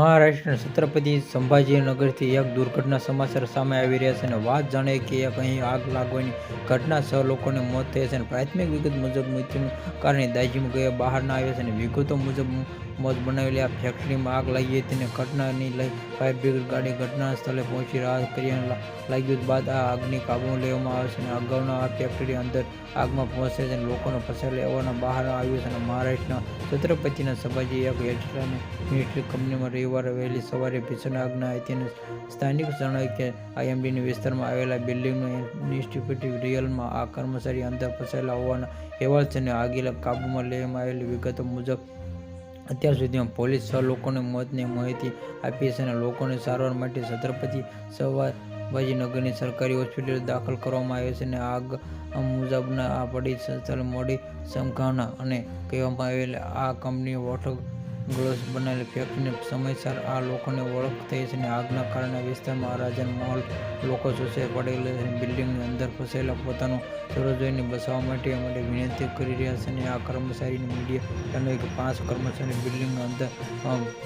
મહારાષ્ટ્રના છત્રપતિ સંભાજીનગરથી એક દુર્ઘટના સમાચાર સામે આવી રહ્યા છે અને વાત જાણીએ કે અહીં આગ લાગવાની ઘટના 6 લોકોને મોત થયા છે અને પ્રાથમિક વિગત મુજબ મૃત્યુનું કારણ દાઝી ગયા બહાર ના આવ્યા છે અને વિગતો મુજબ મોત બનાવેલી આ ફેક્ટરીમાં આગ લાગી હતી અને ઘટનાને લઈ ફાયર બ્રિગેડ ગાડી ઘટના સ્થળે પહોંચી રાહત કાર્ય લાગ્યું બાદ આ આગને કાબૂમાં લેવામાં આવે છે અને અગાઉના આ ફેક્ટરી અંદર આગમાં પહોંચે છે અને લોકોને ફસાયેલા હોવાના બહાર આવ્યું છે અને મહારાષ્ટ્રના છત્રપતિના સંભાજી એક મિલિટરી કંપનીમાં રવિવારે વહેલી સવારે ભીષણ આગ હતી અને સ્થાનિકો જણાવ્યું કે આઈએમડીની વિસ્તારમાં આવેલા બિલ્ડિંગનો ઇન્સ્ટિટ્યુટ રિયલમાં આ કર્મચારી અંદર ફસાયેલા હોવાના અહેવાલ છે અને આગે કાબૂમાં લેવામાં આવેલી વિગતો મુજબ અત્યાર સુધીમાં પોલીસ 6 લોકોને મોતની માહિતી આપી છે અને લોકોને સારવાર માટે છત્રપતિ સંભાજીનગરની સરકારી હોસ્પિટલ દાખલ કરવામાં આવ્યા છે અને આગ મુજબના આ પડી સ્થળ મોડી સંભાવના અને કહેવામાં આવેલ આ કંપની વોટર ગ્લોસ બનાવેલી ફેક્ટરીને સમયસર આ લોકોને ઓળખ થઈ છે અને આગના કારણે વિસ્તારમાં અરાજક માહોલ લોકો ચોંટાઈ પડેલા છે અને બિલ્ડિંગની અંદર ફસાયેલા પોતાનું સૂરજોઈને બચાવવા માટે વિનંતી કરી રહ્યા છે અને આ કર્મચારીને મીડિયા જણાવ્યું કે 5 કર્મચારી બિલ્ડિંગની અંદર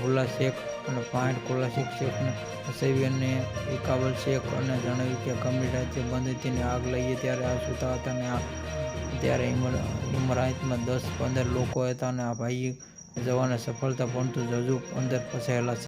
ભોલા શેખ અને 5 કોલાશિક શેખને ફસાવી અને ઇકાબલ શેખ અને જણાવ્યું કે કંપની રાત્રે બંધ હતી અને આગ લાગી ત્યારે આ સૂતા હતા અને ત્યારે ઇમારતમાં 10-15 લોકો હતા અને આ ભાગી જવાની સફળતા પરંતુ હજુ અંદર ફસાયેલા છે.